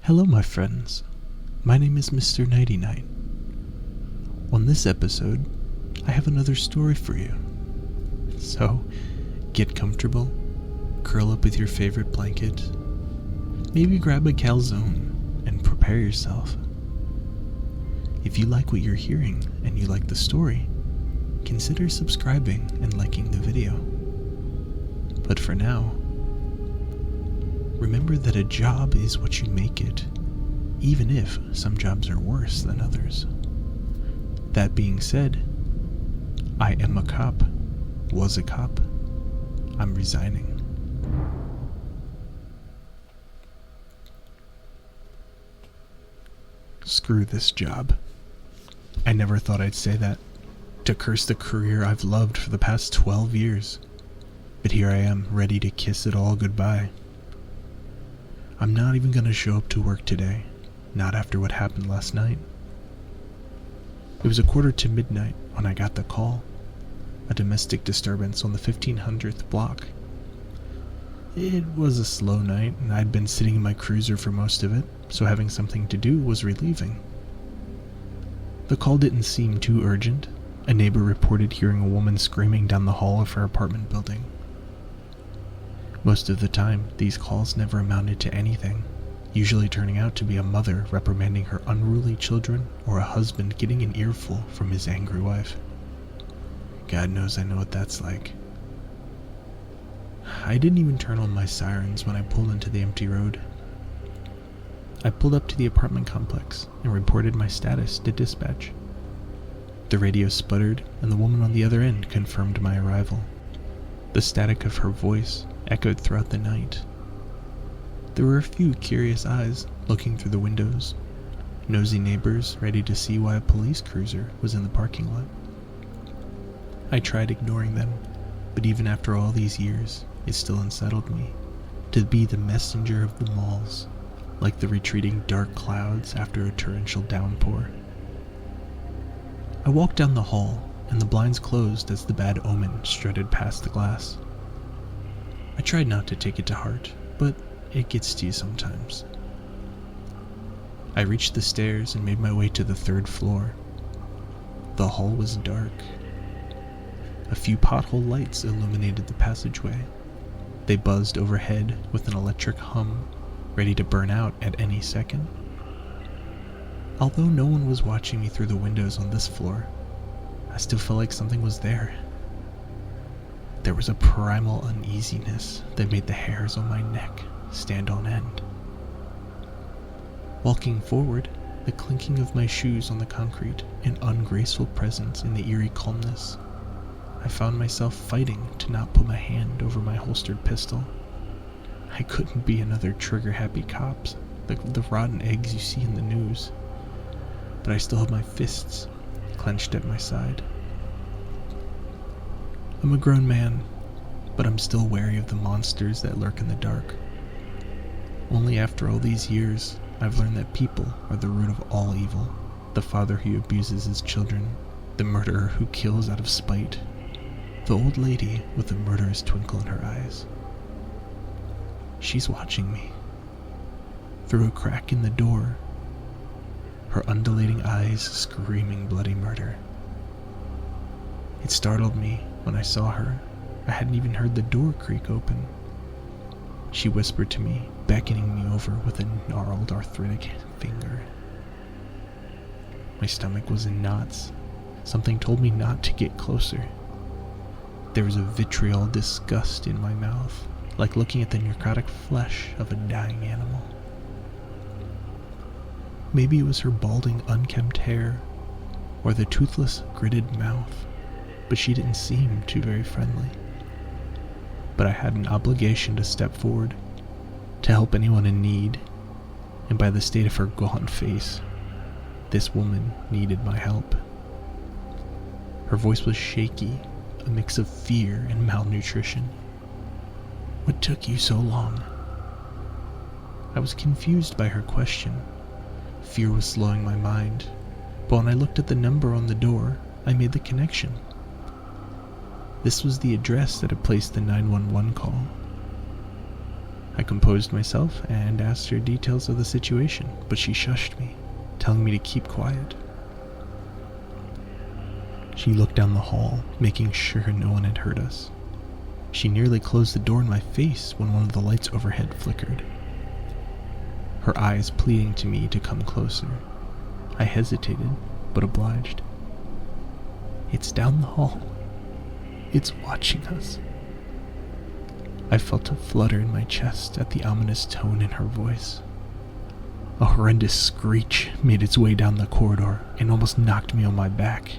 Hello, my friends. My name is Mr. 99. On this episode, I have another story for you. So, get comfortable, curl up with your favorite blanket, maybe grab a calzone, and prepare yourself. If you like what you're hearing and you like the story, consider subscribing and liking the video. But for now, remember that a job is what you make it, even if some jobs are worse than others. That being said, I am a cop, was a cop, I'm resigning. Screw this job. I never thought I'd say that, to curse the career I've loved for the past 12 years. But here I am, ready to kiss it all goodbye. I'm not even gonna show up to work today, not after what happened last night. It was 1:45 when I got the call, a domestic disturbance on the 1500th block. It was a slow night, and I'd been sitting in my cruiser for most of it, so having something to do was relieving. The call didn't seem too urgent. A neighbor reported hearing a woman screaming down the hall of her apartment building. Most of the time, these calls never amounted to anything, usually turning out to be a mother reprimanding her unruly children or a husband getting an earful from his angry wife. God knows I know what that's like. I didn't even turn on my sirens when I pulled into the empty road. I pulled up to the apartment complex and reported my status to dispatch. The radio sputtered, and the woman on the other end confirmed my arrival. The static of her voice echoed throughout the night. There were a few curious eyes looking through the windows, nosy neighbors ready to see why a police cruiser was in the parking lot. I tried ignoring them, but even after all these years, it still unsettled me to be the messenger of the malls, like the retreating dark clouds after a torrential downpour. I walked down the hall, and the blinds closed as the bad omen strutted past the glass. I tried not to take it to heart, but it gets to you sometimes. I reached the stairs and made my way to the 3rd floor. The hall was dark. A few pothole lights illuminated the passageway. They buzzed overhead with an electric hum, ready to burn out at any second. Although no one was watching me through the windows on this floor, I still felt like something was there. There was a primal uneasiness that made the hairs on my neck stand on end. Walking forward, the clinking of my shoes on the concrete, an ungraceful presence in the eerie calmness, I found myself fighting to not put my hand over my holstered pistol. I couldn't be another trigger-happy cop, the rotten eggs you see in the news. But I still had my fists clenched at my side. I'm a grown man, but I'm still wary of the monsters that lurk in the dark. Only after all these years, I've learned that people are the root of all evil. The father who abuses his children, the murderer who kills out of spite, the old lady with a murderous twinkle in her eyes. She's watching me. Through a crack in the door, her undulating eyes screaming bloody murder. It startled me when I saw her. I hadn't even heard the door creak open. She whispered to me, beckoning me over with a gnarled arthritic finger. My stomach was in knots. Something told me not to get closer. There was a vitriol disgust in my mouth, like looking at the necrotic flesh of a dying animal. Maybe it was her balding, unkempt hair, or the toothless, gritted mouth, but she didn't seem too very friendly. But I had an obligation to step forward, to help anyone in need, and by the state of her gaunt face, this woman needed my help. Her voice was shaky, a mix of fear and malnutrition. "What took you so long?" I was confused by her question. Fear was slowing my mind, but when I looked at the number on the door, I made the connection. This was the address that had placed the 911 call. I composed myself and asked her details of the situation, but she shushed me, telling me to keep quiet. She looked down the hall, making sure no one had heard us. She nearly closed the door in my face when one of the lights overhead flickered, her eyes pleading to me to come closer. I hesitated, but obliged. "It's down the hall. It's watching us." I felt a flutter in my chest at the ominous tone in her voice. A horrendous screech made its way down the corridor and almost knocked me on my back.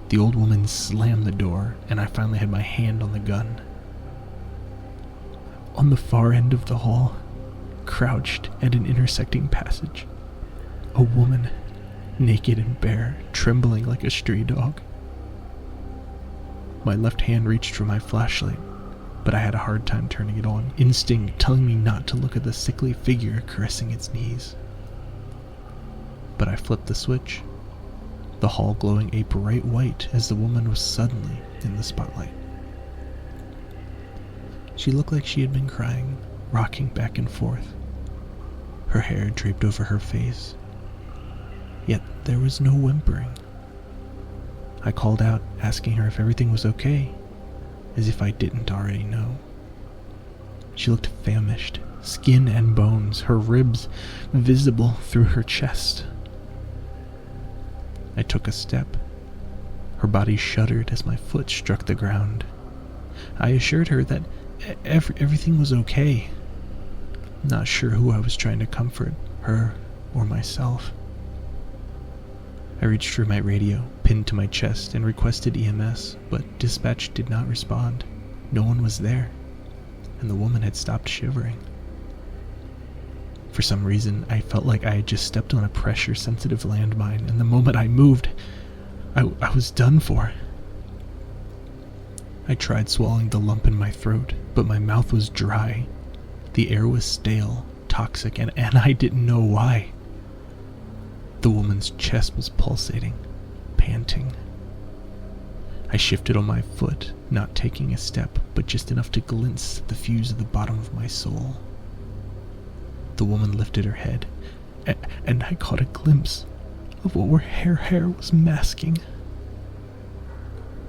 The old woman slammed the door, and I finally had my hand on the gun. On the far end of the hall, crouched at an intersecting passage, a woman, naked and bare, trembling like a stray dog. My left hand reached for my flashlight, but I had a hard time turning it on, instinct telling me not to look at the sickly figure caressing its knees. But I flipped the switch, the hall glowing a bright white as the woman was suddenly in the spotlight. She looked like she had been crying, rocking back and forth. Her hair draped over her face, yet there was no whimpering. I called out, asking her if everything was okay, as if I didn't already know. She looked famished, skin and bones, her ribs visible through her chest. I took a step. Her body shuddered as my foot struck the ground. I assured her that everything was okay, not sure who I was trying to comfort, her or myself. I reached for my radio, pinned to my chest, and requested EMS, but dispatch did not respond. No one was there, and the woman had stopped shivering. For some reason, I felt like I had just stepped on a pressure-sensitive landmine, and the moment I moved, I was done for. I tried swallowing the lump in my throat, but my mouth was dry. The air was stale, toxic, and I didn't know why. The woman's chest was pulsating, panting. I shifted on my foot, not taking a step, but just enough to glimpse the fuse at the bottom of my soul. The woman lifted her head, and I caught a glimpse of what her hair was masking.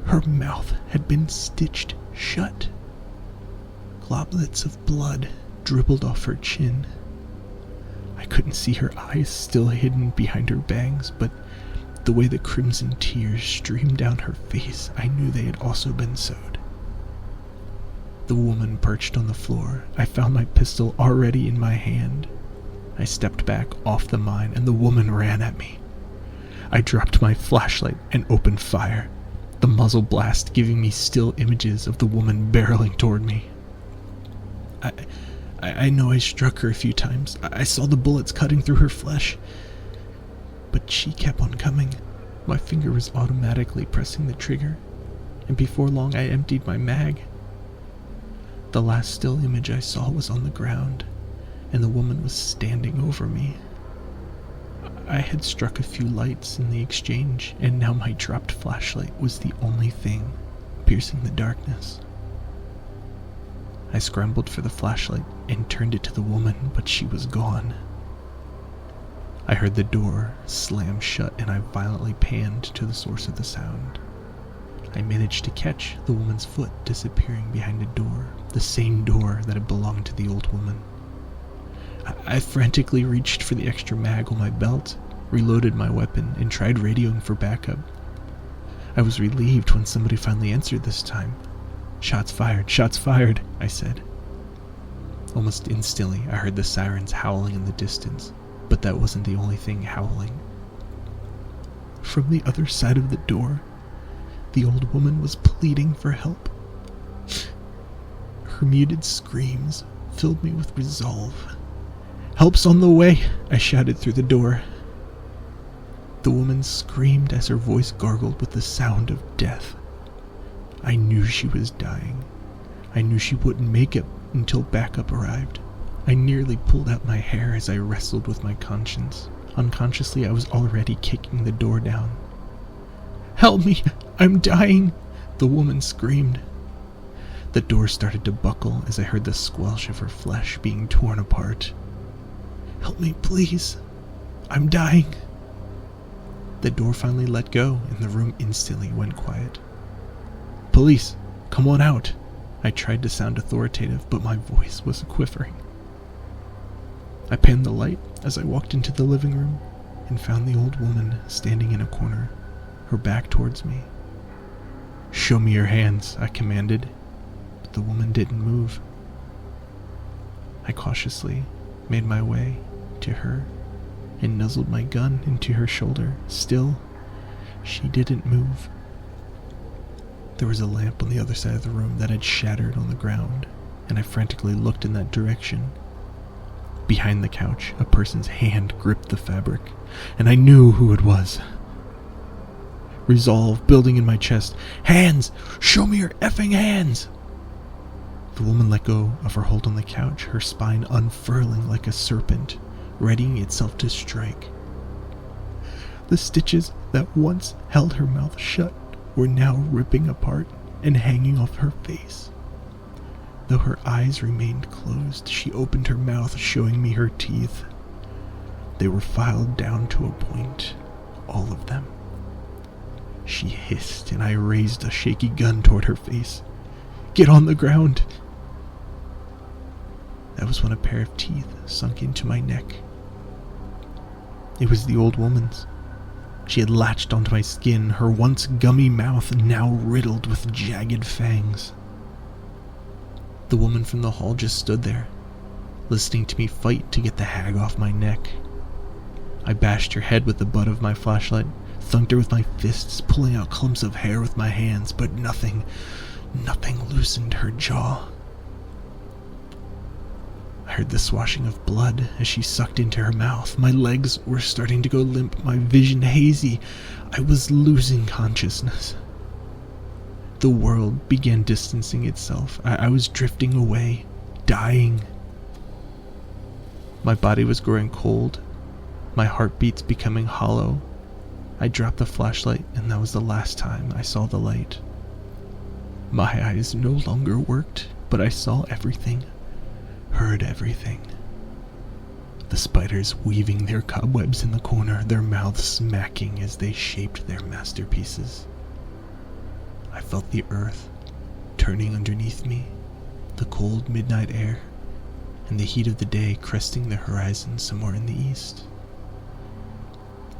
Her mouth had been stitched shut. Globlets of blood dribbled off her chin. I couldn't see her eyes, still hidden behind her bangs, but the way the crimson tears streamed down her face, I knew they had also been sewed. The woman perched on the floor. I found my pistol already in my hand. I stepped back off the mine, and the woman ran at me. I dropped my flashlight and opened fire, the muzzle blast giving me still images of the woman barreling toward me. I know I struck her a few times. I saw the bullets cutting through her flesh. But she kept on coming. My finger was automatically pressing the trigger, and before long I emptied my mag. The last still image I saw was on the ground, and the woman was standing over me. I had struck a few lights in the exchange, and now my dropped flashlight was the only thing piercing the darkness. I scrambled for the flashlight and turned it to the woman, but she was gone. I heard the door slam shut, and I violently panned to the source of the sound. I managed to catch the woman's foot disappearing behind a door, the same door that had belonged to the old woman. I frantically reached for the extra mag on my belt, reloaded my weapon, and tried radioing for backup. I was relieved when somebody finally answered this time. "Shots fired," I said. Almost instantly, I heard the sirens howling in the distance, but that wasn't the only thing howling. From the other side of the door, the old woman was pleading for help. Her muted screams filled me with resolve. "Help's on the way," I shouted through the door. The woman screamed as her voice gargled with the sound of death. I knew she was dying. I knew she wouldn't make it until backup arrived. I nearly pulled out my hair as I wrestled with my conscience. Unconsciously, I was already kicking the door down. "Help me! I'm dying!" the woman screamed. The door started to buckle as I heard the squelch of her flesh being torn apart. "Help me, please. I'm dying." The door finally let go, and the room instantly went quiet. "Police, come on out." I tried to sound authoritative, but my voice was quivering. I panned the light as I walked into the living room and found the old woman standing in a corner, her back towards me. "Show me your hands," I commanded, but the woman didn't move. I cautiously made my way to her and nuzzled my gun into her shoulder. Still, she didn't move. There was a lamp on the other side of the room that had shattered on the ground, and I frantically looked in that direction. Behind the couch, a person's hand gripped the fabric, and I knew who it was. Resolve building in my chest. "Hands! Show me your effing hands!" The woman let go of her hold on the couch, her spine unfurling like a serpent, readying itself to strike. The stitches that once held her mouth shut were now ripping apart and hanging off her face. Though her eyes remained closed, she opened her mouth, showing me her teeth. They were filed down to a point, all of them. She hissed, and I raised a shaky gun toward her face. "Get on the ground!" That was when a pair of teeth sunk into my neck. It was the old woman's. She had latched onto my skin, her once gummy mouth now riddled with jagged fangs. The woman from the hall just stood there, listening to me fight to get the hag off my neck. I bashed her head with the butt of my flashlight, thunked her with my fists, pulling out clumps of hair with my hands, but nothing loosened her jaw. I heard the swashing of blood as she sucked into her mouth. My legs were starting to go limp, my vision hazy. I was losing consciousness. The world began distancing itself. I was drifting away, dying. My body was growing cold, my heartbeats becoming hollow. I dropped the flashlight, and that was the last time I saw the light. My eyes no longer worked, but I saw everything, heard everything. The spiders weaving their cobwebs in the corner, their mouths smacking as they shaped their masterpieces. I felt the earth turning underneath me, the cold midnight air, and the heat of the day cresting the horizon somewhere in the east.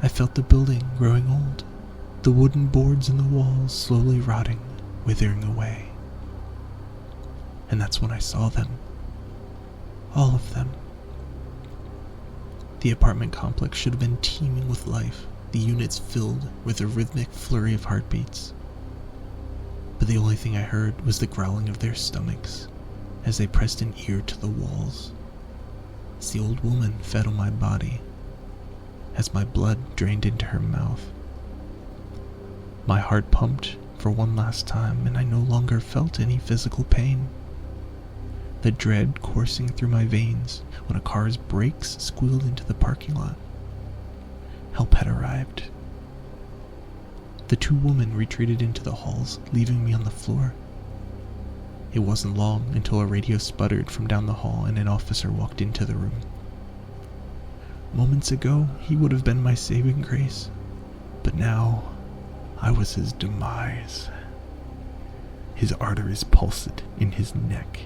I felt the building growing old, the wooden boards in the walls slowly rotting, withering away. And that's when I saw them. All of them. The apartment complex should have been teeming with life, the units filled with a rhythmic flurry of heartbeats. But the only thing I heard was the growling of their stomachs as they pressed an ear to the walls. As the old woman fed on my body, as my blood drained into her mouth. My heart pumped for one last time, and I no longer felt any physical pain. The dread coursing through my veins when a car's brakes squealed into the parking lot. Help had arrived. The two women retreated into the halls, leaving me on the floor. It wasn't long until a radio sputtered from down the hall and an officer walked into the room. Moments ago, he would have been my saving grace, but now I was his demise. His arteries pulsed in his neck,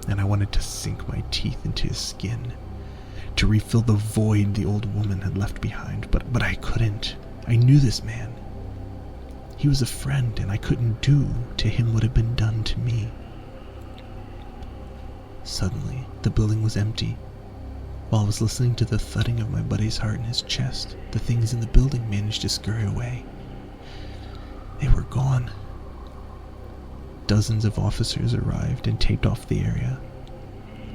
and I wanted to sink my teeth into his skin, to refill the void the old woman had left behind, but I couldn't. I knew this man. He was a friend, and I couldn't do to him what had been done to me. Suddenly, the building was empty. While I was listening to the thudding of my buddy's heart in his chest, the things in the building managed to scurry away. They were gone. Dozens of officers arrived and taped off the area.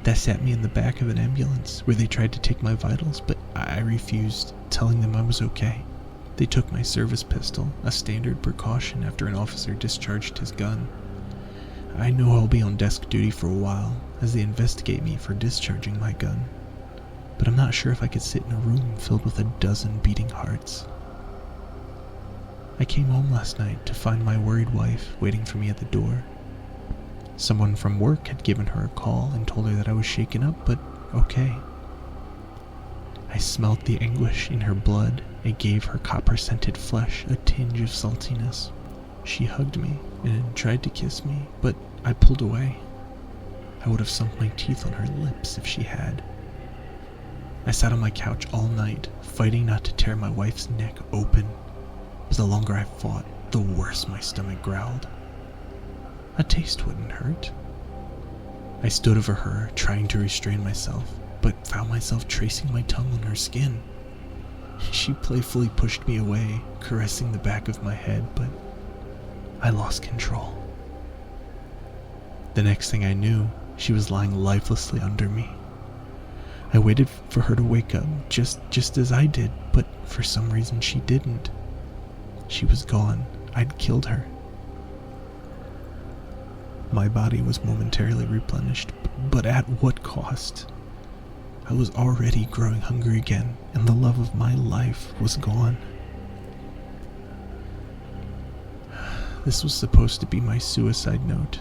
They sat me in the back of an ambulance where they tried to take my vitals, but I refused, telling them I was okay. They took my service pistol, a standard precaution after an officer discharged his gun. I know I'll be on desk duty for a while as they investigate me for discharging my gun, but I'm not sure if I could sit in a room filled with a dozen beating hearts. I came home last night to find my worried wife waiting for me at the door. Someone from work had given her a call and told her that I was shaken up, but okay. I smelt the anguish in her blood. It gave her copper-scented flesh a tinge of saltiness. She hugged me and tried to kiss me, but I pulled away. I would have sunk my teeth on her lips if she had. I sat on my couch all night, fighting not to tear my wife's neck open. But the longer I fought, the worse my stomach growled. A taste wouldn't hurt. I stood over her, trying to restrain myself, but found myself tracing my tongue on her skin. She playfully pushed me away, caressing the back of my head, but I lost control. The next thing I knew, she was lying lifelessly under me. I waited for her to wake up, just as I did, but for some reason she didn't. She was gone. I'd killed her. My body was momentarily replenished, but at what cost? I was already growing hungry again, and the love of my life was gone. This was supposed to be my suicide note,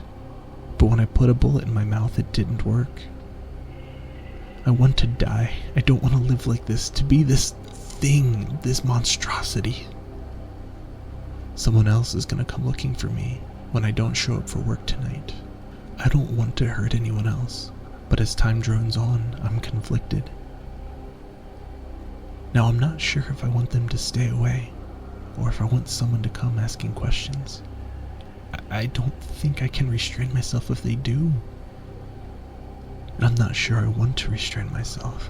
but when I put a bullet in my mouth, it didn't work. I want to die. I don't want to live like this, to be this thing, this monstrosity. Someone else is going to come looking for me when I don't show up for work tonight. I don't want to hurt anyone else, but as time drones on, I'm conflicted. Now, I'm not sure if I want them to stay away, or if I want someone to come asking questions. I don't think I can restrain myself if they do. And I'm not sure I want to restrain myself.